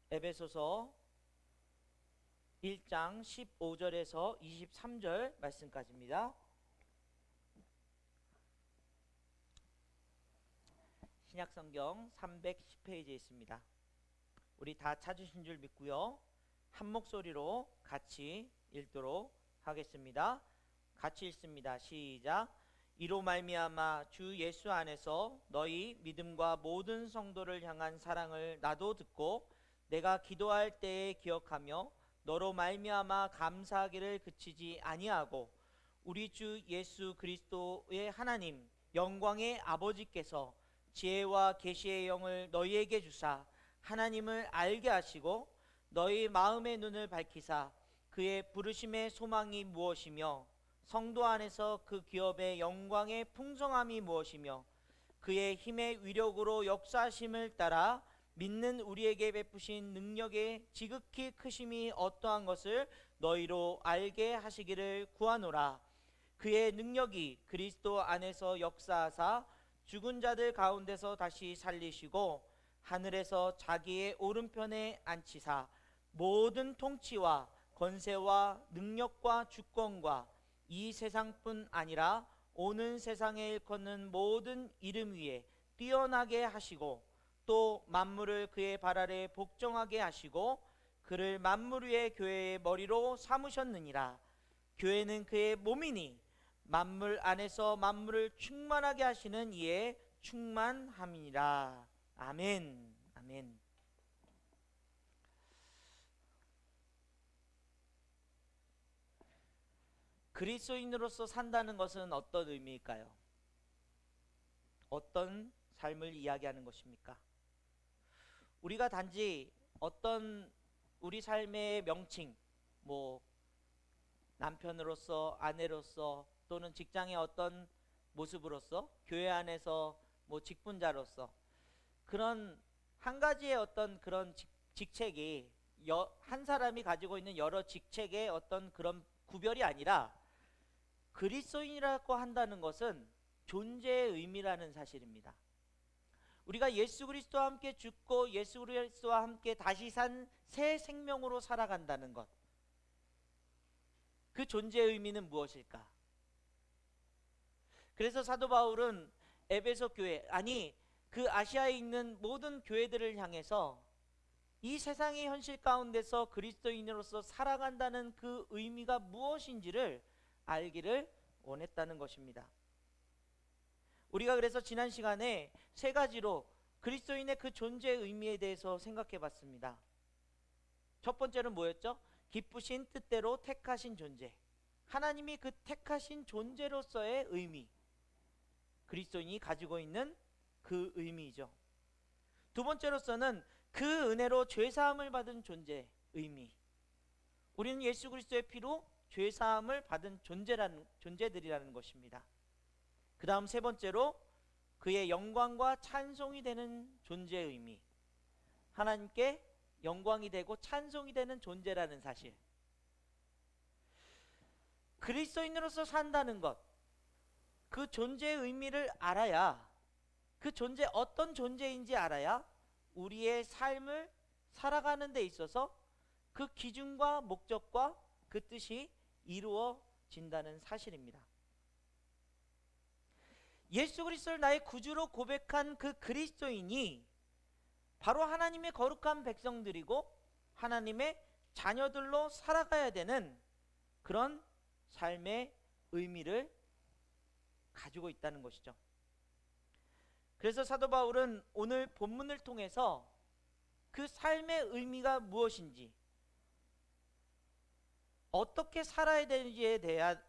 에베소서 1장 15절에서 23절 말씀까지입니다. 신약성경 310페이지에 있습니다. 우리 다 찾으신 줄 믿고요. 한 목소리로 같이 읽도록 하겠습니다. 같이 읽습니다. 시작. 이로 말미암아 주 예수 안에서 너희 믿음과 모든 성도를 향한 사랑을 나도 듣고 내가 기도할 때에 기억하며 너로 말미암아 감사하기를 그치지 아니하고 우리 주 예수 그리스도의 하나님 영광의 아버지께서 지혜와 계시의 영을 너희에게 주사 하나님을 알게 하시고 너희 마음의 눈을 밝히사 그의 부르심의 소망이 무엇이며 성도 안에서 그 기업의 영광의 풍성함이 무엇이며 그의 힘의 위력으로 역사하심을 따라 믿는 우리에게 베푸신 능력의 지극히 크심이 어떠한 것을 너희로 알게 하시기를 구하노라. 그의 능력이 그리스도 안에서 역사하사 죽은 자들 가운데서 다시 살리시고 하늘에서 자기의 오른편에 앉히사 모든 통치와 권세와 능력과 주권과 이 세상뿐 아니라 오는 세상에 일컫는 모든 이름 위에 뛰어나게 하시고 또 만물을 그의 발 아래 복종하게 하시고 그를 만물 위의 교회의 머리로 삼으셨느니라. 교회는 그의 몸이니 만물 안에서 만물을 충만하게 하시는 이의 충만함이니라. 아멘. 아멘. 그리스도인으로서 산다는 것은 어떤 의미일까요? 어떤 삶을 이야기하는 것입니까? 우리가 단지 어떤 우리 삶의 명칭, 남편으로서, 아내로서, 또는 직장의 어떤 모습으로서, 교회 안에서 직분자로서 그런 한 가지의 어떤 그런 직책이 한 사람이 가지고 있는 여러 직책의 어떤 그런 구별이 아니라 그리스도인이라고 한다는 것은 존재의 의미라는 사실입니다. 우리가 예수 그리스도와 함께 죽고 예수 그리스도와 함께 다시 산 새 생명으로 살아간다는 것, 그 존재의 의미는 무엇일까? 그래서 사도 바울은 에베소 교회, 아니 그 아시아에 있는 모든 교회들을 향해서 이 세상의 현실 가운데서 그리스도인으로서 살아간다는 그 의미가 무엇인지를 알기를 원했다는 것입니다. 우리가 그래서 지난 시간에 세 가지로 그리스도인의 그 존재의 의미에 대해서 생각해 봤습니다. 첫 번째는 뭐였죠? 기쁘신 뜻대로 택하신 존재, 하나님이 그 택하신 존재로서의 의미, 그리스도인이 가지고 있는 그 의미이죠. 두 번째로서는 그 은혜로 죄사함을 받은 존재, 의미, 우리는 예수 그리스도의 피로 죄사함을 받은 존재들이라는 것입니다. 그 다음 세 번째로 그의 영광과 찬송이 되는 존재의 의미, 하나님께 영광이 되고 찬송이 되는 존재라는 사실. 그리스도인으로서 산다는 것, 그 존재의 의미를 알아야, 그 존재 어떤 존재인지 알아야 우리의 삶을 살아가는 데 있어서 그 기준과 목적과 그 뜻이 이루어진다는 사실입니다. 예수 그리스도를 나의 구주로 고백한 그 그리스도인이 바로 하나님의 거룩한 백성들이고 하나님의 자녀들로 살아가야 되는 그런 삶의 의미를 가지고 있다는 것이죠. 그래서 사도 바울은 오늘 본문을 통해서 그 삶의 의미가 무엇인지, 어떻게 살아야 되는지에 대한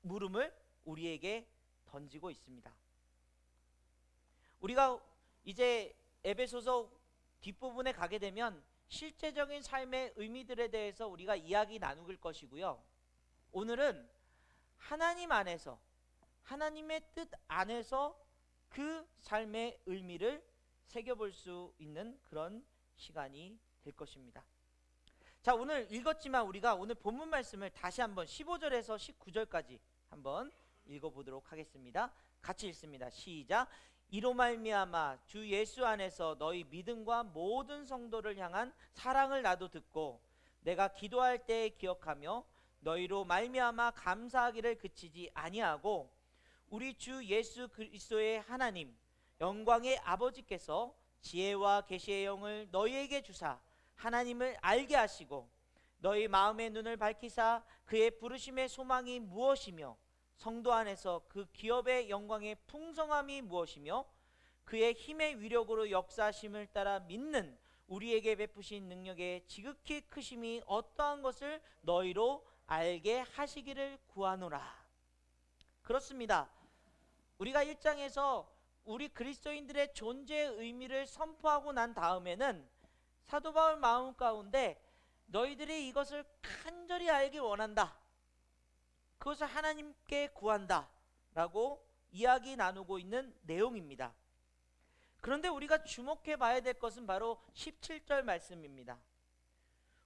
물음을 우리에게 던지고 있습니다. 우리가 이제 에베소서 뒷부분에 가게 되면 실제적인 삶의 의미들에 대해서 우리가 이야기 나눌 것이고요. 오늘은 하나님 안에서, 하나님의 뜻 안에서 그 삶의 의미를 새겨볼 수 있는 그런 시간이 될 것입니다. 자, 오늘 읽었지만 우리가 오늘 본문 말씀을 다시 한번 15절에서 19절까지 한번 읽어보도록 하겠습니다. 같이 읽습니다. 시작. 이로 말미암아 주 예수 안에서 너희 믿음과 모든 성도를 향한 사랑을 나도 듣고 내가 기도할 때 기억하며 너희로 말미암아 감사하기를 그치지 아니하고 우리 주 예수 그리스도의 하나님 영광의 아버지께서 지혜와 계시의 영을 너희에게 주사 하나님을 알게 하시고 너희 마음의 눈을 밝히사 그의 부르심의 소망이 무엇이며 성도 안에서 그 기업의 영광의 풍성함이 무엇이며 그의 힘의 위력으로 역사하심을 따라 믿는 우리에게 베푸신 능력의 지극히 크심이 어떠한 것을 너희로 알게 하시기를 구하노라. 그렇습니다. 우리가 1장에서 우리 그리스도인들의 존재의 의미를 선포하고 난 다음에는 사도 바울 마음 가운데 너희들이 이것을 간절히 알기 원한다, 그것을 하나님께 구한다 라고 이야기 나누고 있는 내용입니다. 그런데 우리가 주목해 봐야 될 것은 바로 17절 말씀입니다.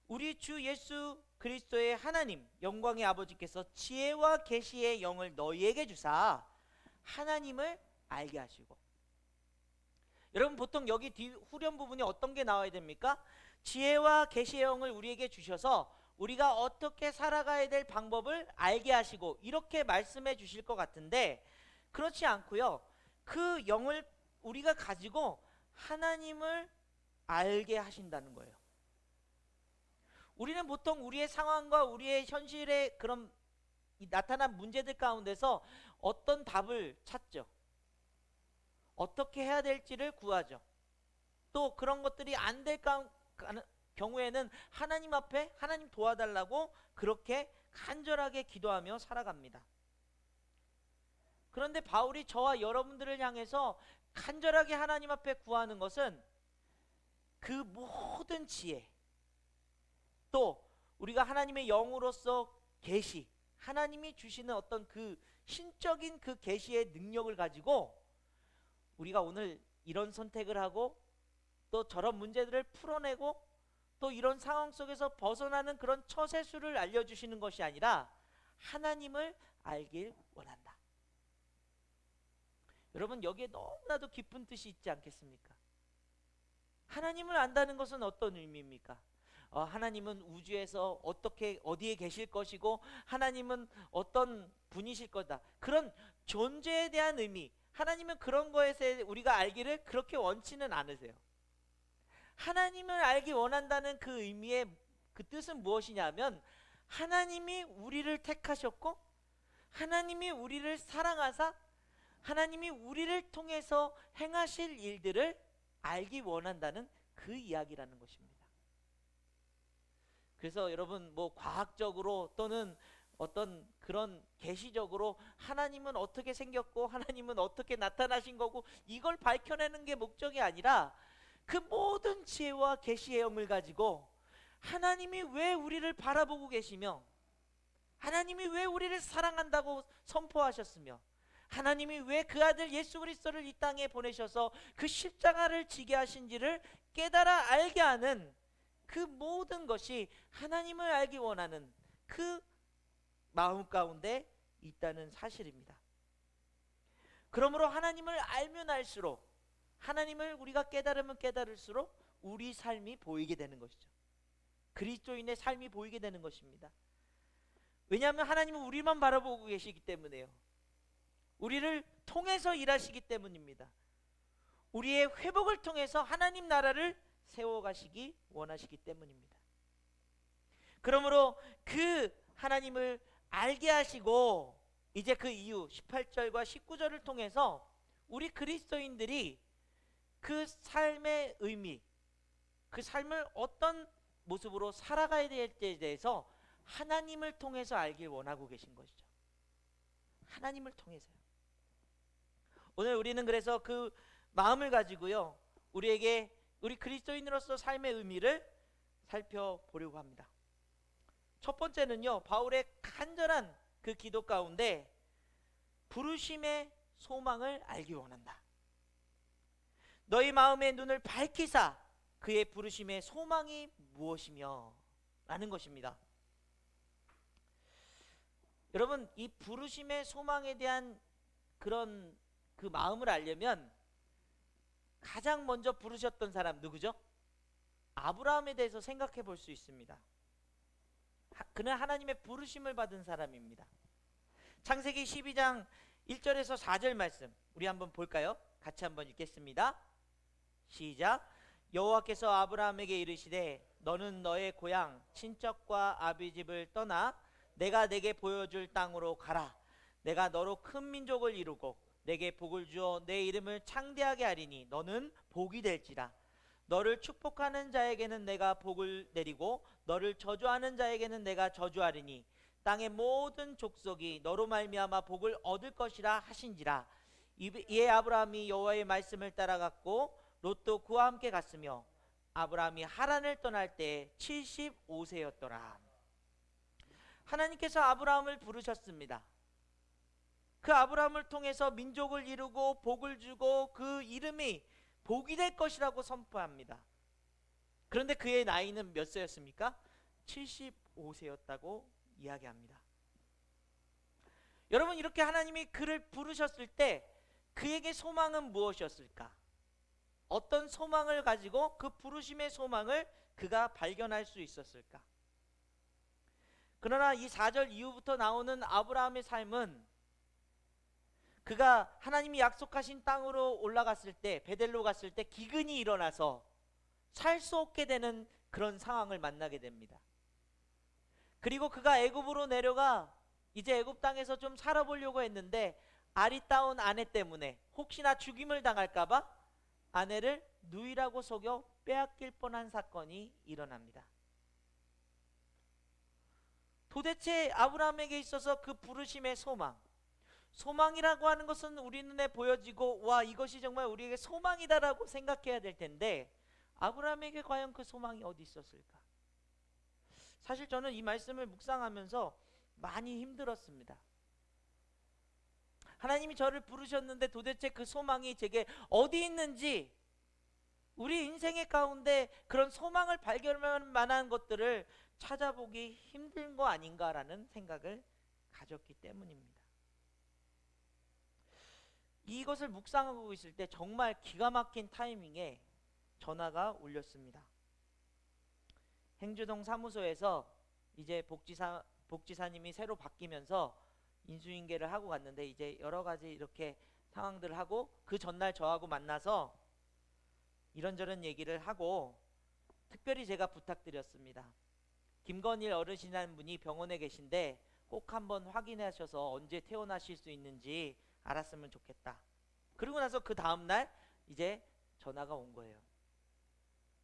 우리 주 예수 그리스도의 하나님 영광의 아버지께서 지혜와 계시의 영을 너희에게 주사 하나님을 알게 하시고. 여러분, 보통 여기 뒤 후렴 부분이 어떤 게 나와야 됩니까? 지혜와 계시의 영을 우리에게 주셔서 우리가 어떻게 살아가야 될 방법을 알게 하시고 이렇게 말씀해 주실 것 같은데, 그렇지 않고요, 그 영을 우리가 가지고 하나님을 알게 하신다는 거예요. 우리는 보통 우리의 상황과 우리의 현실의 그런 나타난 문제들 가운데서 어떤 답을 찾죠. 어떻게 해야 될지를 구하죠. 또 그런 것들이 안 될 경우에는 하나님 앞에 하나님 도와달라고 그렇게 간절하게 기도하며 살아갑니다. 그런데 바울이 저와 여러분들을 향해서 간절하게 하나님 앞에 구하는 것은 그 모든 지혜, 또 우리가 하나님의 영으로서 계시, 하나님이 주시는 어떤 그 신적인 그 계시의 능력을 가지고 우리가 오늘 이런 선택을 하고 또 저런 문제들을 풀어내고 또 이런 상황 속에서 벗어나는 그런 처세술을 알려주시는 것이 아니라 하나님을 알길 원한다. 여러분, 여기에 너무나도 깊은 뜻이 있지 않겠습니까? 하나님을 안다는 것은 어떤 의미입니까? 하나님은 우주에서 어디에 계실 것이고 하나님은 어떤 분이실 거다, 그런 존재에 대한 의미, 하나님은 그런 거에서 우리가 알기를 그렇게 원치는 않으세요. 하나님을 알기 원한다는 그 의미의 그 뜻은 무엇이냐면, 하나님이 우리를 택하셨고 하나님이 우리를 사랑하사 하나님이 우리를 통해서 행하실 일들을 알기 원한다는 그 이야기라는 것입니다. 그래서 여러분, 뭐 과학적으로 또는 어떤 그런 계시적으로 하나님은 어떻게 생겼고 하나님은 어떻게 나타나신 거고 이걸 밝혀내는 게 목적이 아니라 그 모든 지혜와 계시의 영을 가지고 하나님이 왜 우리를 바라보고 계시며 하나님이 왜 우리를 사랑한다고 선포하셨으며 하나님이 왜 그 아들 예수 그리스도를 이 땅에 보내셔서 그 십자가를 지게 하신지를 깨달아 알게 하는 그 모든 것이 하나님을 알기 원하는 그 마음 가운데 있다는 사실입니다. 그러므로 하나님을 알면 알수록, 하나님을 우리가 깨달으면 깨달을수록 우리 삶이 보이게 되는 것이죠. 그리스도인의 삶이 보이게 되는 것입니다. 왜냐하면 하나님은 우리만 바라보고 계시기 때문에요. 우리를 통해서 일하시기 때문입니다. 우리의 회복을 통해서 하나님 나라를 세워가시기 원하시기 때문입니다. 그러므로 그 하나님을 알게 하시고 이제 그 이후 18절과 19절을 통해서 우리 그리스도인들이 그 삶의 의미, 그 삶을 어떤 모습으로 살아가야 될지에 대해서 하나님을 통해서 알길 원하고 계신 것이죠. 하나님을 통해서요. 오늘 우리는 그래서 그 마음을 가지고요, 우리 그리스도인으로서 삶의 의미를 살펴보려고 합니다. 첫 번째는요, 바울의 간절한 그 기도 가운데 부르심의 소망을 알기 원한다. 너희 마음의 눈을 밝히사 그의 부르심의 소망이 무엇이며 라는 것입니다. 여러분, 이 부르심의 소망에 대한 그런 그 마음을 알려면 가장 먼저 부르셨던 사람 누구죠? 아브라함에 대해서 생각해 볼 수 있습니다. 그는 하나님의 부르심을 받은 사람입니다. 창세기 12장 1절에서 4절 말씀 우리 한번 볼까요? 같이 한번 읽겠습니다. 시작. 여호와께서 아브라함에게 이르시되 너는 너의 고향 친척과 아비집을 떠나 내가 내게 보여줄 땅으로 가라. 내가 너로 큰 민족을 이루고 내게 복을 주어 내 이름을 창대하게 하리니 너는 복이 될지라. 너를 축복하는 자에게는 내가 복을 내리고 너를 저주하는 자에게는 내가 저주하리니 땅의 모든 족속이 너로 말미암아 복을 얻을 것이라 하신지라. 이에 아브라함이 여호와의 말씀을 따라갔고 롯도 그와 함께 갔으며 아브라함이 하란을 떠날 때 75세였더라. 하나님께서 아브라함을 부르셨습니다. 그 아브라함을 통해서 민족을 이루고 복을 주고 그 이름이 복이 될 것이라고 선포합니다. 그런데 그의 나이는 몇 세였습니까? 75세였다고 이야기합니다. 여러분, 이렇게 하나님이 그를 부르셨을 때 그에게 소망은 무엇이었을까? 어떤 소망을 가지고 그 부르심의 소망을 그가 발견할 수 있었을까? 그러나 이 4절 이후부터 나오는 아브라함의 삶은 그가 하나님이 약속하신 땅으로 올라갔을 때, 베델로 갔을 때 기근이 일어나서 살 수 없게 되는 그런 상황을 만나게 됩니다. 그리고 그가 애굽으로 내려가 이제 애굽 땅에서 좀 살아보려고 했는데 아리따운 아내 때문에 혹시나 죽임을 당할까봐 아내를 누이라고 속여 빼앗길 뻔한 사건이 일어납니다. 도대체 아브라함에게 있어서 그 부르심의 소망이라고 하는 것은 우리 눈에 보여지고 와, 이것이 정말 우리에게 소망이다라고 생각해야 될 텐데 아브라함에게 과연 그 소망이 어디 있었을까? 사실 저는 이 말씀을 묵상하면서 많이 힘들었습니다. 하나님이 저를 부르셨는데 도대체 그 소망이 제게 어디 있는지, 우리 인생의 가운데 그런 소망을 발견할 만한 것들을 찾아보기 힘든 거 아닌가라는 생각을 가졌기 때문입니다. 이것을 묵상하고 있을 때 정말 기가 막힌 타이밍에 전화가 울렸습니다. 행주동 사무소에서 이제 복지사님이 새로 바뀌면서 인수인계를 하고 갔는데 이제 여러 가지 이렇게 상황들을 하고 그 전날 저하고 만나서 이런저런 얘기를 하고 특별히 제가 부탁드렸습니다. 김건일 어르신이라는 분이 병원에 계신데 꼭 한번 확인하셔서 언제 퇴원하실 수 있는지 알았으면 좋겠다. 그리고 나서 그 다음날 이제 전화가 온 거예요.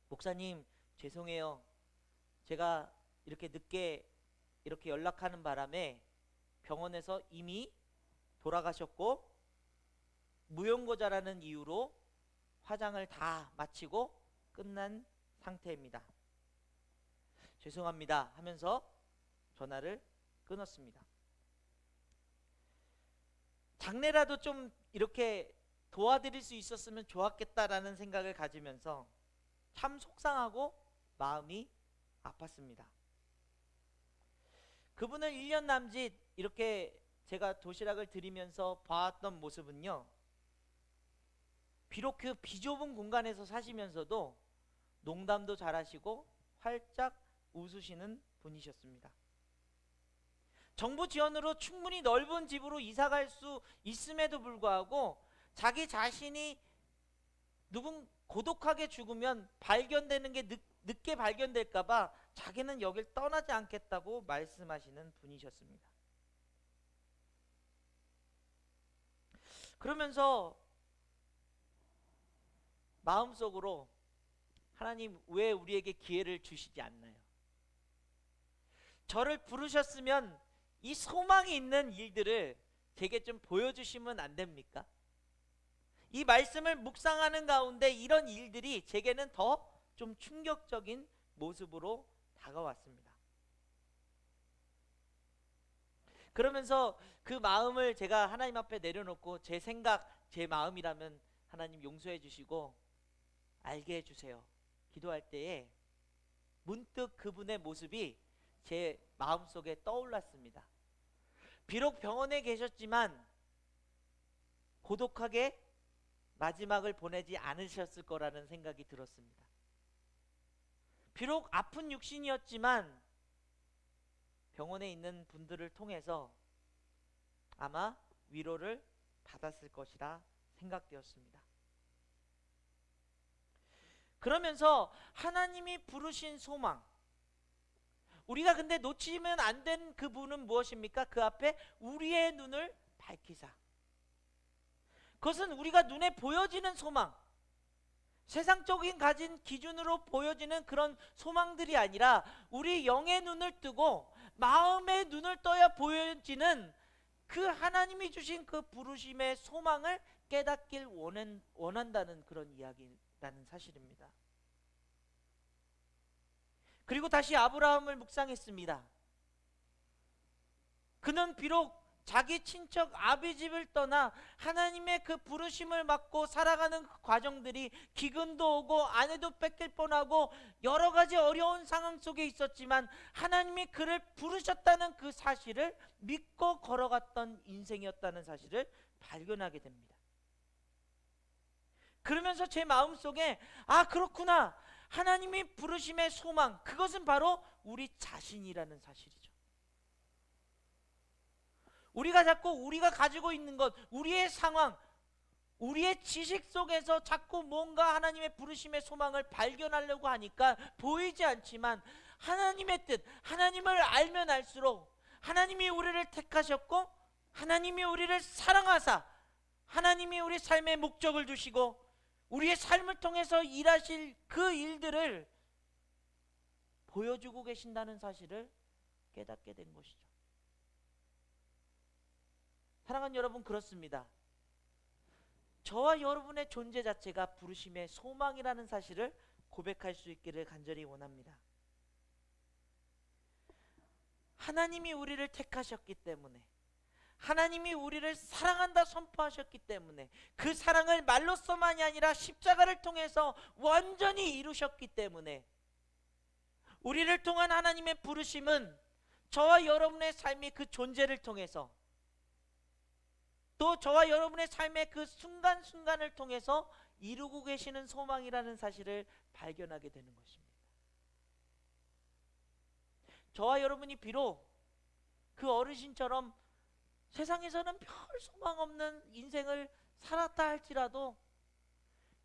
목사님, 죄송해요. 제가 이렇게 늦게 이렇게 연락하는 바람에 병원에서 이미 돌아가셨고 무용고자라는 이유로 화장을 다 마치고 끝난 상태입니다. 죄송합니다 하면서 전화를 끊었습니다. 장례라도 좀 이렇게 도와드릴 수 있었으면 좋았겠다라는 생각을 가지면서 참 속상하고 마음이 아팠습니다. 그분을 1년 남짓 이렇게 제가 도시락을 드리면서 봐왔던 모습은요, 비록 그 비좁은 공간에서 사시면서도 농담도 잘하시고 활짝 웃으시는 분이셨습니다. 정부 지원으로 충분히 넓은 집으로 이사갈 수 있음에도 불구하고 자기 자신이 고독하게 죽으면 발견되는 게 늦게 발견될까봐 자기는 여길 떠나지 않겠다고 말씀하시는 분이셨습니다. 그러면서 마음속으로 하나님, 왜 우리에게 기회를 주시지 않나요? 저를 부르셨으면 이 소망이 있는 일들을 제게 좀 보여주시면 안 됩니까? 이 말씀을 묵상하는 가운데 이런 일들이 제게는 더 좀 충격적인 모습으로 다가왔습니다. 그러면서 그 마음을 제가 하나님 앞에 내려놓고 제 생각, 제 마음이라면 하나님 용서해 주시고 알게 해주세요 기도할 때에 문득 그분의 모습이 제 마음속에 떠올랐습니다. 비록 병원에 계셨지만 고독하게 마지막을 보내지 않으셨을 거라는 생각이 들었습니다. 비록 아픈 육신이었지만 병원에 있는 분들을 통해서 아마 위로를 받았을 것이라 생각되었습니다. 그러면서 하나님이 부르신 소망, 우리가 근데 놓치면 안 된 그 분은 무엇입니까? 그 앞에 우리의 눈을 밝히사. 그것은 우리가 눈에 보여지는 소망, 세상적인 가진 기준으로 보여지는 그런 소망들이 아니라 우리 영의 눈을 뜨고 마음의 눈을 떠야 보여지는 그 하나님이 주신 그 부르심의 소망을 깨닫길 원한다는 그런 이야기라는 사실입니다. 그리고 다시 아브라함을 묵상했습니다. 그는 비록 자기 친척 아비집을 떠나 하나님의 그 부르심을 받고 살아가는 그 과정들이 기근도 오고 아내도 뺏길 뻔하고 여러 가지 어려운 상황 속에 있었지만 하나님이 그를 부르셨다는 그 사실을 믿고 걸어갔던 인생이었다는 사실을 발견하게 됩니다. 그러면서 제 마음속에 그렇구나, 하나님이 부르심의 소망, 그것은 바로 우리 자신이라는 사실이죠. 우리가 자꾸 우리가 가지고 있는 것, 우리의 상황, 우리의 지식 속에서 자꾸 뭔가 하나님의 부르심의 소망을 발견하려고 하니까 보이지 않지만 하나님의 뜻, 하나님을 알면 알수록 하나님이 우리를 택하셨고 하나님이 우리를 사랑하사 하나님이 우리 삶의 목적을 주시고 우리의 삶을 통해서 일하실 그 일들을 보여주고 계신다는 사실을 깨닫게 된 것이죠. 사랑하는 여러분, 그렇습니다. 저와 여러분의 존재 자체가 부르심의 소망이라는 사실을 고백할 수 있기를 간절히 원합니다. 하나님이 우리를 택하셨기 때문에, 하나님이 우리를 사랑한다 선포하셨기 때문에, 그 사랑을 말로서만이 아니라 십자가를 통해서 완전히 이루셨기 때문에 우리를 통한 하나님의 부르심은 저와 여러분의 삶의 그 존재를 통해서 또 저와 여러분의 삶의 그 순간순간을 통해서 이루고 계시는 소망이라는 사실을 발견하게 되는 것입니다. 저와 여러분이 비록 그 어르신처럼 세상에서는 별 소망 없는 인생을 살았다 할지라도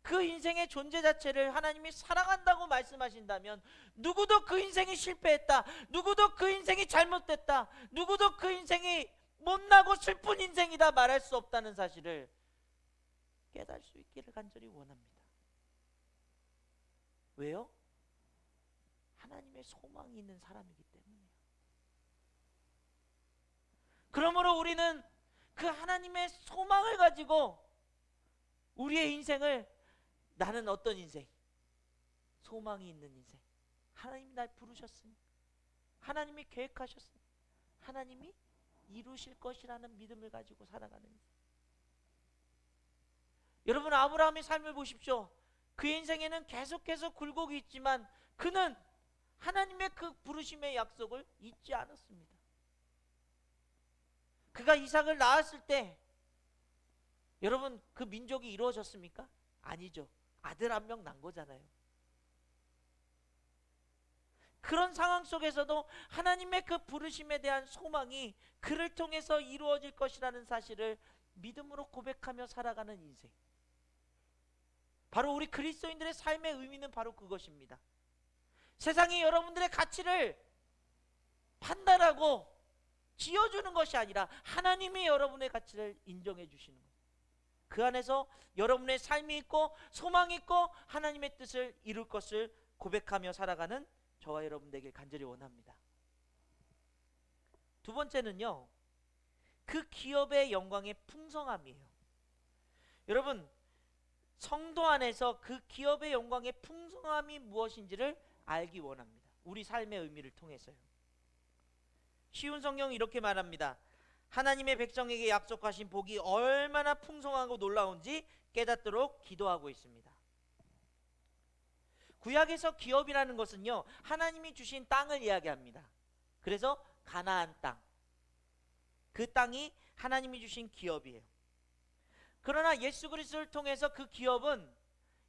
그 인생의 존재 자체를 하나님이 사랑한다고 말씀하신다면 누구도 그 인생이 실패했다, 누구도 그 인생이 잘못됐다, 누구도 그 인생이 못나고 슬픈 인생이다 말할 수 없다는 사실을 깨달을 수 있기를 간절히 원합니다. 왜요? 하나님의 소망이 있는 사람이기 때문이에요. 그러므로 우리는 그 하나님의 소망을 가지고 우리의 인생을, 나는 어떤 인생? 소망이 있는 인생. 하나님이 날 부르셨으니, 하나님이 계획하셨으니, 하나님이 이루실 것이라는 믿음을 가지고 살아가는 인생. 여러분, 아브라함의 삶을 보십시오. 그 인생에는 계속해서 굴곡이 있지만 그는 하나님의 그 부르심의 약속을 잊지 않았습니다. 그가 이삭을 낳았을 때 여러분, 그 민족이 이루어졌습니까? 아니죠. 아들 한 명 난 거잖아요. 그런 상황 속에서도 하나님의 그 부르심에 대한 소망이 그를 통해서 이루어질 것이라는 사실을 믿음으로 고백하며 살아가는 인생, 바로 우리 그리스도인들의 삶의 의미는 바로 그것입니다. 세상이 여러분들의 가치를 판단하고 지어주는 것이 아니라 하나님이 여러분의 가치를 인정해 주시는 것, 그 안에서 여러분의 삶이 있고 소망이 있고 하나님의 뜻을 이룰 것을 고백하며 살아가는 저와 여러분 되길 간절히 원합니다. 두 번째는요, 그 기업의 영광의 풍성함이에요. 여러분, 성도 안에서 그 기업의 영광의 풍성함이 무엇인지를 알기 원합니다. 우리 삶의 의미를 통해서요. 쉬운 성경은 이렇게 말합니다. 하나님의 백성에게 약속하신 복이 얼마나 풍성하고 놀라운지 깨닫도록 기도하고 있습니다. 구약에서 기업이라는 것은요, 하나님이 주신 땅을 이야기합니다. 그래서 가나안 땅, 그 땅이 하나님이 주신 기업이에요. 그러나 예수 그리스도를 통해서 그 기업은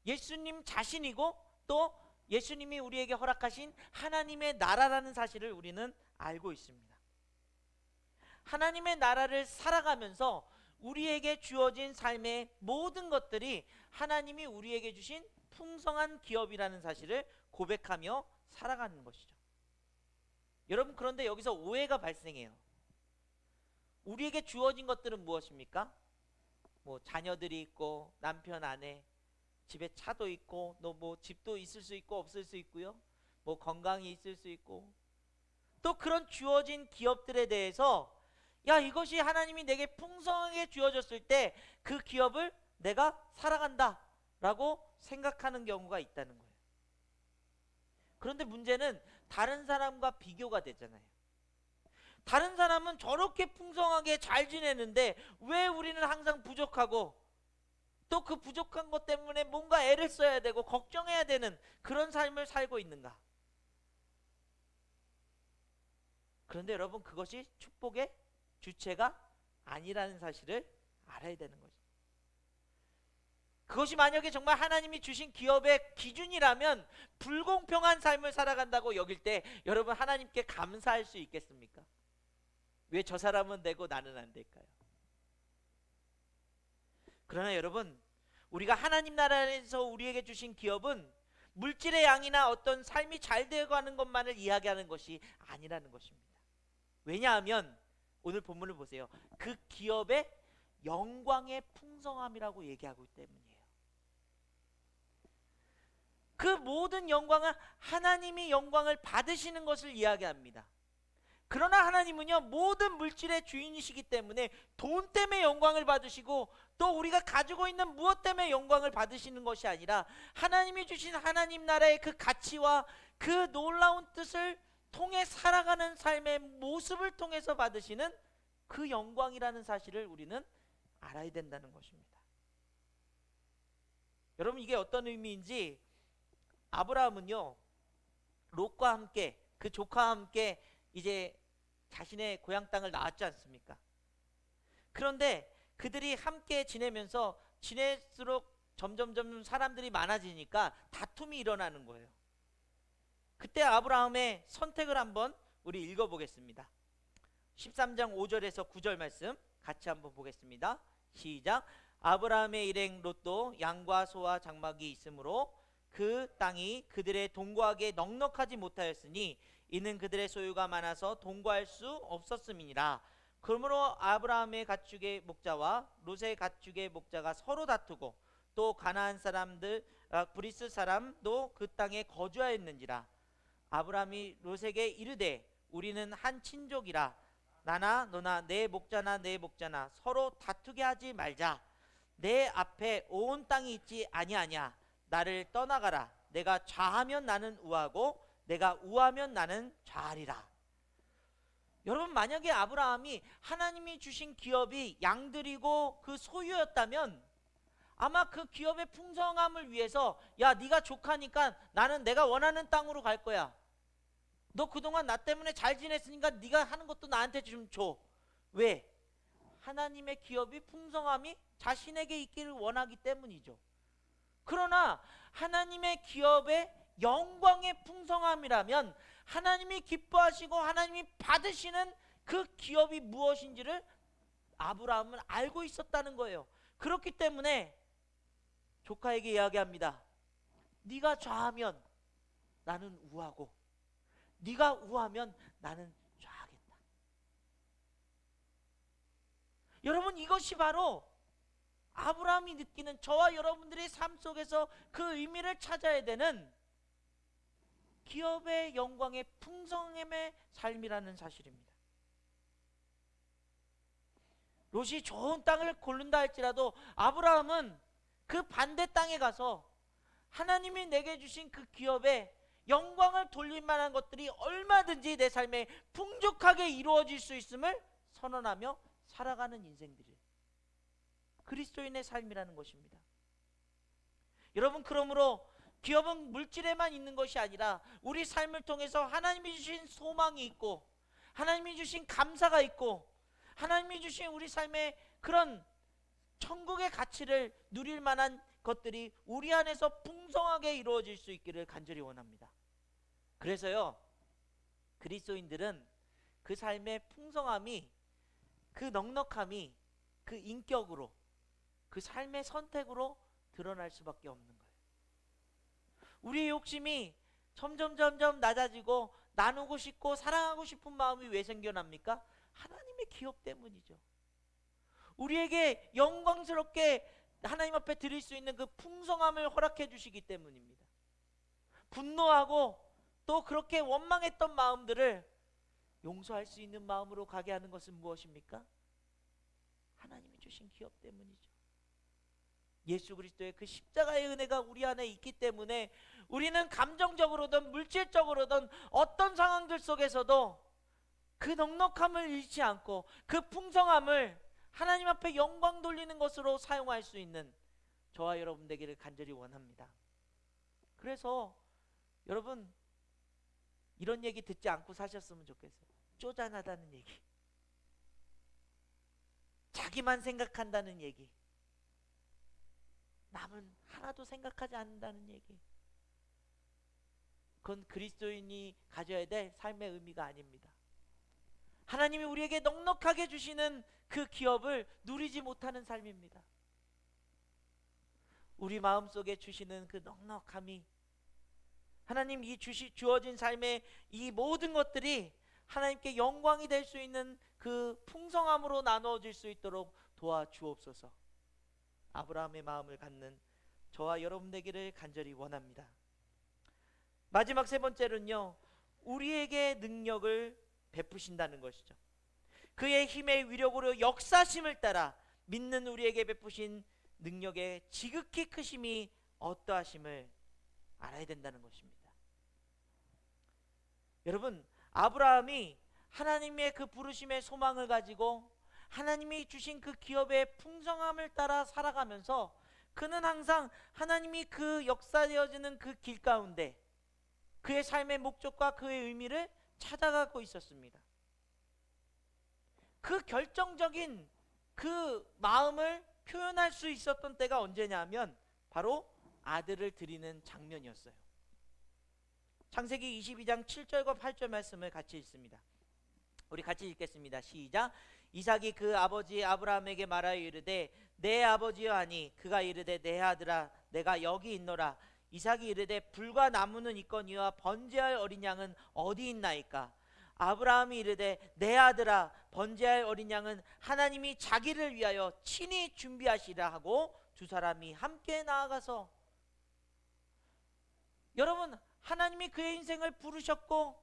예수님 자신이고 또 예수님이 우리에게 허락하신 하나님의 나라라는 사실을 우리는 알고 있습니다. 하나님의 나라를 살아가면서 우리에게 주어진 삶의 모든 것들이 하나님이 우리에게 주신 풍성한 기업이라는 사실을 고백하며 살아가는 것이죠. 여러분, 그런데 여기서 오해가 발생해요. 우리에게 주어진 것들은 무엇입니까? 뭐 자녀들이 있고 남편 아내, 집에 차도 있고 또 뭐 집도 있을 수 있고 없을 수 있고요. 뭐 건강이 있을 수 있고, 또 그런 주어진 기업들에 대해서 야, 이것이 하나님이 내게 풍성하게 주어졌을 때 그 기업을 내가 살아간다 라고 생각하는 경우가 있다는 거예요. 그런데 문제는 다른 사람과 비교가 되잖아요. 다른 사람은 저렇게 풍성하게 잘 지내는데 왜 우리는 항상 부족하고 또 그 부족한 것 때문에 뭔가 애를 써야 되고 걱정해야 되는 그런 삶을 살고 있는가? 그런데 여러분, 그것이 축복의 주체가 아니라는 사실을 알아야 되는 거죠. 그것이 만약에 정말 하나님이 주신 기업의 기준이라면 불공평한 삶을 살아간다고 여길 때 여러분, 하나님께 감사할 수 있겠습니까? 왜 저 사람은 되고 나는 안 될까요? 그러나 여러분, 우리가 하나님 나라에서 우리에게 주신 기업은 물질의 양이나 어떤 삶이 잘 되어가는 것만을 이야기하는 것이 아니라는 것입니다. 왜냐하면 오늘 본문을 보세요. 그 기업의 영광의 풍성함이라고 얘기하고 있기 때문이에요. 그 모든 영광은 하나님이 영광을 받으시는 것을 이야기합니다. 그러나 하나님은요, 모든 물질의 주인이시기 때문에 돈 때문에 영광을 받으시고 또 우리가 가지고 있는 무엇 때문에 영광을 받으시는 것이 아니라 하나님이 주신 하나님 나라의 그 가치와 그 놀라운 뜻을 통해 살아가는 삶의 모습을 통해서 받으시는 그 영광이라는 사실을 우리는 알아야 된다는 것입니다. 여러분, 이게 어떤 의미인지, 아브라함은요, 롯과 함께, 그 조카와 함께 이제 자신의 고향 땅을 나왔지 않습니까? 그런데 그들이 함께 지내면서 지낼수록 점점 사람들이 많아지니까 다툼이 일어나는 거예요. 그때 아브라함의 선택을 한번 우리 읽어보겠습니다. 13장 5절에서 9절 말씀 같이 한번 보겠습니다. 시작. 아브라함의 일행 롯도 양과 소와 장막이 있으므로 그 땅이 그들의 동거하기에 넉넉하지 못하였으니 이는 그들의 소유가 많아서 동거할 수 없었음이니라. 그러므로 아브라함의 가축의 목자와 롯의 가축의 목자가 서로 다투고 또 가나안 사람들 브리스 사람도 그 땅에 거주하였는지라. 아브라함이 롯에게 이르되 우리는 한 친족이라 나나 너나 내 목자나 내 목자나 서로 다투게 하지 말자. 내 앞에 온 땅이 있지 아니하냐. 나를 떠나가라. 내가 좌하면 나는 우하고 내가 우하면 나는 좌하리라. 여러분, 만약에 아브라함이 하나님이 주신 기업이 양들이고 그 소유였다면 아마 그 기업의 풍성함을 위해서 야, 네가 조카니까 나는 내가 원하는 땅으로 갈 거야. 너 그동안 나 때문에 잘 지냈으니까 네가 하는 것도 나한테 좀 줘. 왜? 하나님의 기업이 풍성함이 자신에게 있기를 원하기 때문이죠. 그러나 하나님의 기업의 영광의 풍성함이라면 하나님이 기뻐하시고 하나님이 받으시는 그 기업이 무엇인지를 아브라함은 알고 있었다는 거예요. 그렇기 때문에 조카에게 이야기합니다. 네가 좌하면 나는 우하고 네가 우하면 나는 좌하겠다. 여러분, 이것이 바로 아브라함이 느끼는 저와 여러분들의 삶 속에서 그 의미를 찾아야 되는 기업의 영광의 풍성함의 삶이라는 사실입니다. 롯이 좋은 땅을 고른다 할지라도 아브라함은 그 반대 땅에 가서 하나님이 내게 주신 그 기업에 영광을 돌릴 만한 것들이 얼마든지 내 삶에 풍족하게 이루어질 수 있음을 선언하며 살아가는 인생들이에요. 그리스도인의 삶이라는 것입니다. 여러분, 그러므로 기업은 물질에만 있는 것이 아니라 우리 삶을 통해서 하나님이 주신 소망이 있고 하나님이 주신 감사가 있고 하나님이 주신 우리 삶의 그런 천국의 가치를 누릴 만한 것들이 우리 안에서 풍성하게 이루어질 수 있기를 간절히 원합니다. 그래서요, 그리스도인들은 그 삶의 풍성함이, 그 넉넉함이 그 인격으로, 그 삶의 선택으로 드러날 수밖에 없는 거예요. 우리의 욕심이 점점 낮아지고 나누고 싶고 사랑하고 싶은 마음이 왜 생겨납니까? 하나님의 기업 때문이죠. 우리에게 영광스럽게 하나님 앞에 드릴 수 있는 그 풍성함을 허락해 주시기 때문입니다. 분노하고 또 그렇게 원망했던 마음들을 용서할 수 있는 마음으로 가게 하는 것은 무엇입니까? 하나님이 주신 기업 때문이죠. 예수 그리스도의 그 십자가의 은혜가 우리 안에 있기 때문에 우리는 감정적으로든 물질적으로든 어떤 상황들 속에서도 그 넉넉함을 잃지 않고 그 풍성함을 하나님 앞에 영광 돌리는 것으로 사용할 수 있는 저와 여러분 되기를 간절히 원합니다. 그래서 여러분, 이런 얘기 듣지 않고 사셨으면 좋겠어요. 쪼잔하다는 얘기, 자기만 생각한다는 얘기, 남은 하나도 생각하지 않는다는 얘기, 그건 그리스도인이 가져야 될 삶의 의미가 아닙니다. 하나님이 우리에게 넉넉하게 주시는 그 기업을 누리지 못하는 삶입니다. 우리 마음속에 주시는 그 넉넉함이, 하나님 이 주어진 삶의 이 모든 것들이 하나님께 영광이 될 수 있는 그 풍성함으로 나누어질 수 있도록 도와주옵소서. 아브라함의 마음을 갖는 저와 여러분 되기를 간절히 원합니다. 마지막 세 번째는요, 우리에게 능력을 베푸신다는 것이죠. 그의 힘의 위력으로 역사심을 따라 믿는 우리에게 베푸신 능력의 지극히 크심이 어떠하심을 알아야 된다는 것입니다. 여러분, 아브라함이 하나님의 그 부르심의 소망을 가지고 하나님이 주신 그 기업의 풍성함을 따라 살아가면서 그는 항상 하나님이 그 역사되어지는 그 길 가운데 그의 삶의 목적과 그의 의미를 찾아가고 있었습니다. 그 결정적인 그 마음을 표현할 수 있었던 때가 언제냐면 바로 아들을 드리는 장면이었어요. 창세기 22장 7절과 8절 말씀을 같이 읽습니다. 우리 같이 읽겠습니다. 시작. 이삭이 그 아버지 아브라함에게 말하여 이르되 내 아버지여 하니 그가 이르되 내 아들아 내가 여기 있노라. 이삭이 이르되 불과 나무는 있거니와 번제할 어린 양은 어디 있나이까? 아브라함이 이르되 내 아들아 번제할 어린 양은 하나님이 자기를 위하여 친히 준비하시라 하고 두 사람이 함께 나아가서, 여러분, 하나님이 그의 인생을 부르셨고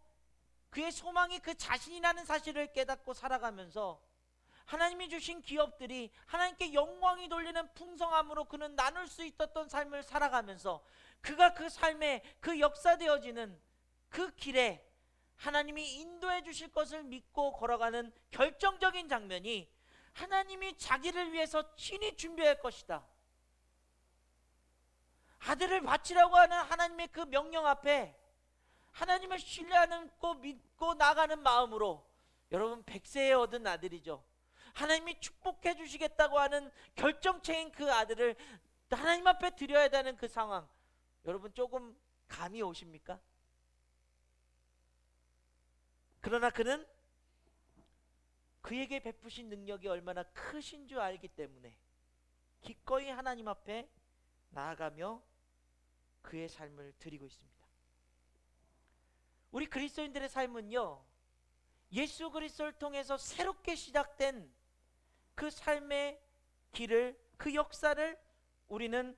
그의 소망이 그 자신이라는 사실을 깨닫고 살아가면서 하나님이 주신 기업들이 하나님께 영광이 돌리는 풍성함으로 그는 나눌 수 있었던 삶을 살아가면서 그가 그 삶에 그 역사되어지는 그 길에 하나님이 인도해 주실 것을 믿고 걸어가는 결정적인 장면이 하나님이 자기를 위해서 친히 준비할 것이다, 아들을 바치라고 하는 하나님의 그 명령 앞에 하나님을 신뢰하는 믿고 나가는 마음으로, 여러분 100세에 얻은 아들이죠. 하나님이 축복해 주시겠다고 하는 결정체인 그 아들을 하나님 앞에 드려야 되는 그 상황, 여러분 조금 감이 오십니까? 그러나 그는 그에게 베푸신 능력이 얼마나 크신 줄 알기 때문에 기꺼이 하나님 앞에 나아가며 그의 삶을 드리고 있습니다. 우리 그리스도인들의 삶은요, 예수 그리스도를 통해서 새롭게 시작된 그 삶의 길을, 그 역사를 우리는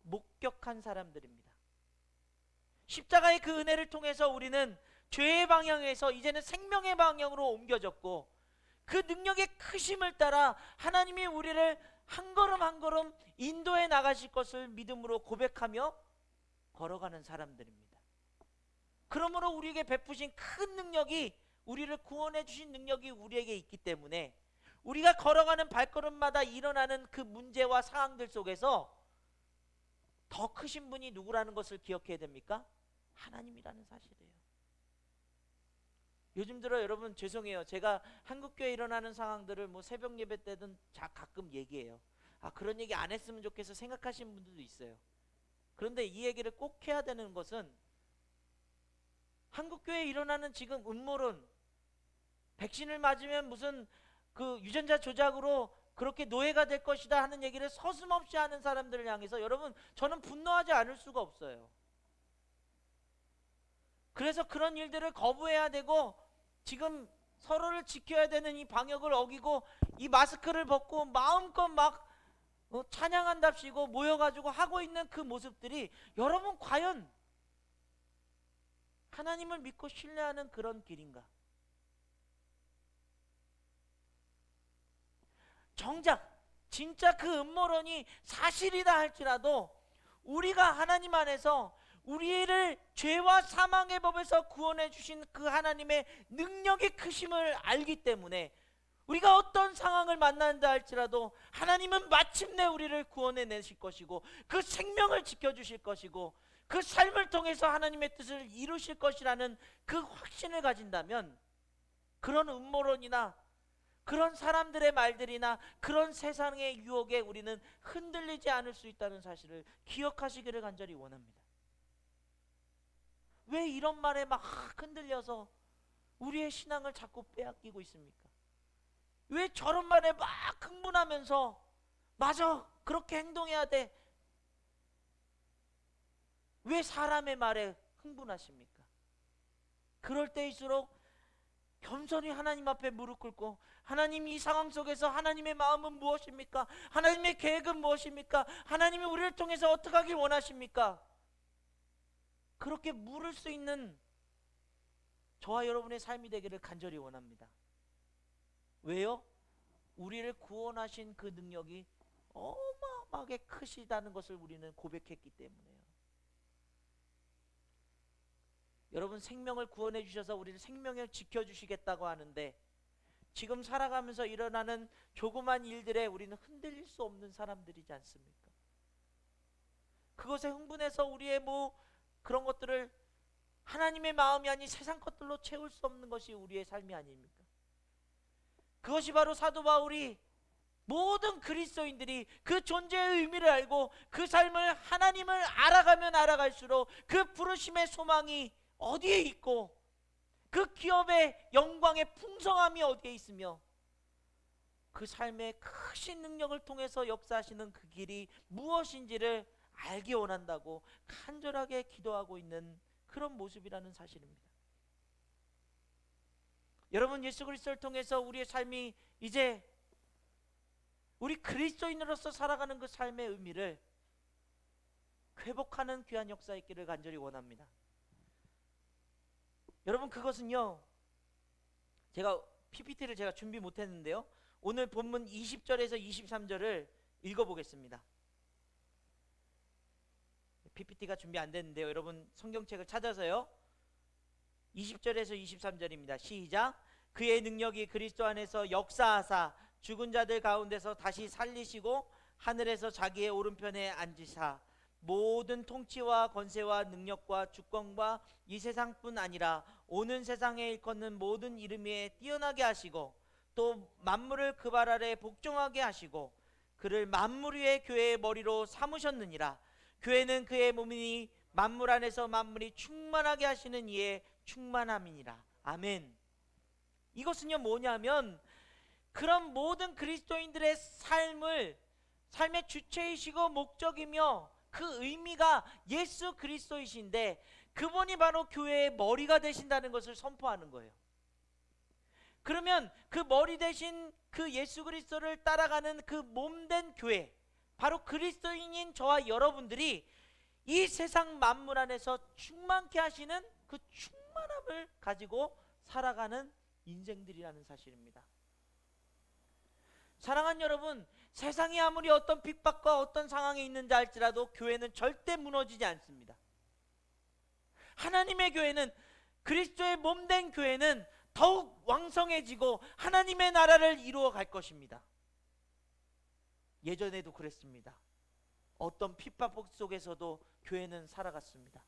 목격한 사람들입니다. 십자가의 그 은혜를 통해서 우리는 죄의 방향에서 이제는 생명의 방향으로 옮겨졌고, 그 능력의 크심을 따라 하나님이 우리를 한 걸음 한 걸음 인도해 나가실 것을 믿음으로 고백하며 걸어가는 사람들입니다. 그러므로 우리에게 베푸신 큰 능력이, 우리를 구원해 주신 능력이 우리에게 있기 때문에 우리가 걸어가는 발걸음마다 일어나는 그 문제와 상황들 속에서 더 크신 분이 누구라는 것을 기억해야 됩니까? 하나님이라는 사실이에요. 요즘 들어 여러분 죄송해요. 제가 한국교회에 일어나는 상황들을 뭐 새벽 예배 때든 가끔 얘기해요. 아, 그런 얘기 안 했으면 좋겠어 생각하시는 분들도 있어요. 그런데 이 얘기를 꼭 해야 되는 것은 한국교회에 일어나는 지금 음모론, 백신을 맞으면 무슨 그 유전자 조작으로 그렇게 노예가 될 것이다 하는 얘기를 서슴없이 하는 사람들을 향해서 여러분 저는 분노하지 않을 수가 없어요. 그래서 그런 일들을 거부해야 되고 지금 서로를 지켜야 되는 이 방역을 어기고 이 마스크를 벗고 마음껏 막 찬양한답시고 모여가지고 하고 있는 그 모습들이 여러분 과연 하나님을 믿고 신뢰하는 그런 길인가? 정작 진짜 그 음모론이 사실이다 할지라도 우리가 하나님 안에서 우리를 죄와 사망의 법에서 구원해 주신 그 하나님의 능력의 크심을 알기 때문에 우리가 어떤 상황을 만난다 할지라도 하나님은 마침내 우리를 구원해 내실 것이고 그 생명을 지켜주실 것이고 그 삶을 통해서 하나님의 뜻을 이루실 것이라는 그 확신을 가진다면 그런 음모론이나 그런 사람들의 말들이나 그런 세상의 유혹에 우리는 흔들리지 않을 수 있다는 사실을 기억하시기를 간절히 원합니다. 왜 이런 말에 막 흔들려서 우리의 신앙을 자꾸 빼앗기고 있습니까? 왜 저런 말에 막 흥분하면서 맞아 그렇게 행동해야 돼, 왜 사람의 말에 흥분하십니까? 그럴 때일수록 겸손히 하나님 앞에 무릎 꿇고 하나님, 이 상황 속에서 하나님의 마음은 무엇입니까? 하나님의 계획은 무엇입니까? 하나님이 우리를 통해서 어떻게 하길 원하십니까? 그렇게 물을 수 있는 저와 여러분의 삶이 되기를 간절히 원합니다. 왜요? 우리를 구원하신 그 능력이 어마어마하게 크시다는 것을 우리는 고백했기 때문에요. 여러분, 생명을 구원해 주셔서 우리를 생명을 지켜주시겠다고 하는데 지금 살아가면서 일어나는 조그만 일들에 우리는 흔들릴 수 없는 사람들이지 않습니까? 그것에 흥분해서 우리의 뭐 그런 것들을 하나님의 마음이 아닌 세상 것들로 채울 수 없는 것이 우리의 삶이 아닙니까? 그것이 바로 사도 바울이 모든 그리스도인들이 그 존재의 의미를 알고 그 삶을 하나님을 알아가면 알아갈수록 그 부르심의 소망이 어디에 있고 그 기업의 영광의 풍성함이 어디에 있으며 그 삶의 크신 능력을 통해서 역사하시는 그 길이 무엇인지를 알기 원한다고 간절하게 기도하고 있는 그런 모습이라는 사실입니다. 여러분, 예수 그리스도를 통해서 우리의 삶이 이제 우리 그리스도인으로서 살아가는 그 삶의 의미를 회복하는 귀한 역사 있기를 간절히 원합니다. 여러분, 그것은요, 제가 PPT를 제가 준비 못했는데요, 오늘 본문 20절에서 23절을 읽어보겠습니다. PPT가 준비 안 됐는데요, 여러분 성경책을 찾아서요, 20절에서 23절입니다. 시작. 그의 능력이 그리스도 안에서 역사하사 죽은 자들 가운데서 다시 살리시고 하늘에서 자기의 오른편에 앉으사 모든 통치와 권세와 능력과 주권과 이 세상뿐 아니라 오는 세상에 일컫는 모든 이름 위에 뛰어나게 하시고 또 만물을 그 발 아래 복종하게 하시고 그를 만물 위의 교회의 머리로 삼으셨느니라. 교회는 그의 몸이니 만물 안에서 만물이 충만하게 하시는 이의 충만함이니라. 아멘. 이것은요 뭐냐면 그런 모든 그리스도인들의 삶의 주체이시고 목적이며 그 의미가 예수 그리스도이신데 그분이 바로 교회의 머리가 되신다는 것을 선포하는 거예요. 그러면 그 머리 되신 그 예수 그리스도를 따라가는 그 몸된 교회, 바로 그리스도인인 저와 여러분들이 이 세상 만물 안에서 충만케 하시는 그 충만함을 가지고 살아가는 인생들이라는 사실입니다. 사랑하는 여러분, 세상이 아무리 어떤 핍박과 어떤 상황에 있는지 할지라도 교회는 절대 무너지지 않습니다. 하나님의 교회는, 그리스도의 몸된 교회는 더욱 왕성해지고 하나님의 나라를 이루어 갈 것입니다. 예전에도 그랬습니다. 어떤 핍박 속에서도 교회는 살아갔습니다.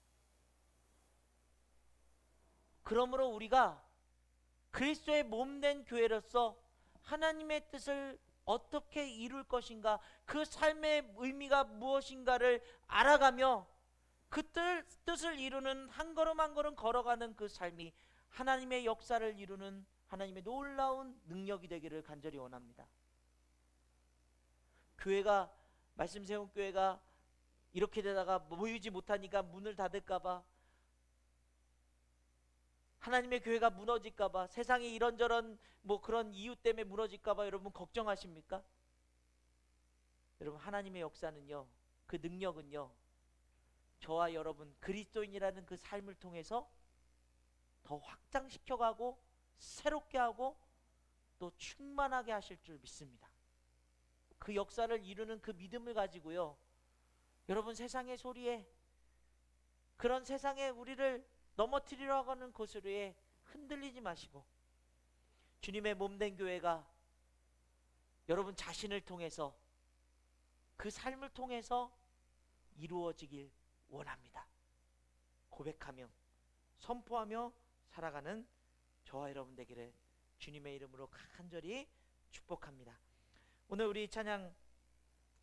그러므로 우리가 그리스도의 몸된 교회로서 하나님의 뜻을 어떻게 이룰 것인가, 그 삶의 의미가 무엇인가를 알아가며 그 뜻을 이루는 한 걸음 한 걸음 걸어가는 그 삶이 하나님의 역사를 이루는 하나님의 놀라운 능력이 되기를 간절히 원합니다. 교회가, 말씀 세운 교회가 이렇게 되다가 모이지 못하니까 문을 닫을까봐, 하나님의 교회가 무너질까봐, 세상이 이런저런 그런 이유 때문에 무너질까봐 여러분 걱정하십니까? 여러분, 하나님의 역사는요, 그 능력은요, 저와 여러분 그리스도인이라는 그 삶을 통해서 더 확장시켜가고 새롭게 하고 또 충만하게 하실 줄 믿습니다. 그 역사를 이루는 그 믿음을 가지고요, 여러분 세상의 소리에, 그런 세상에 우리를 넘어뜨리려 하는 고소리에 흔들리지 마시고 주님의 몸된 교회가 여러분 자신을 통해서, 그 삶을 통해서 이루어지길 원합니다. 고백하며 선포하며 살아가는 저와 여러분 되기를 주님의 이름으로 간절히 축복합니다. 오늘 우리 찬양,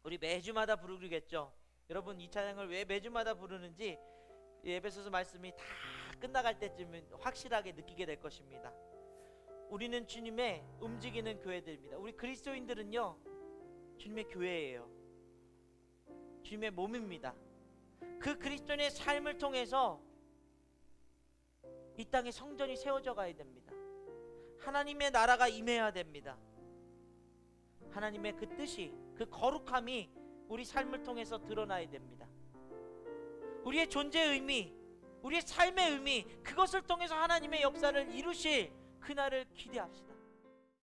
우리 매주마다 부르겠죠. 여러분, 이 찬양을 왜 매주마다 부르는지 에베소서 말씀이 다 끝나갈 때쯤은 확실하게 느끼게 될 것입니다. 우리는 주님의 움직이는 교회들입니다. 우리 그리스도인들은요, 주님의 교회예요. 주님의 몸입니다. 그 그리스도인의 삶을 통해서 이 땅에 성전이 세워져 가야 됩니다. 하나님의 나라가 임해야 됩니다. 하나님의 그 뜻이, 그 거룩함이 우리 삶을 통해서 드러나야 됩니다. 우리의 존재의 의미, 우리의 삶의 의미, 그것을 통해서 하나님의 역사를 이루실 그날을 기대합시다.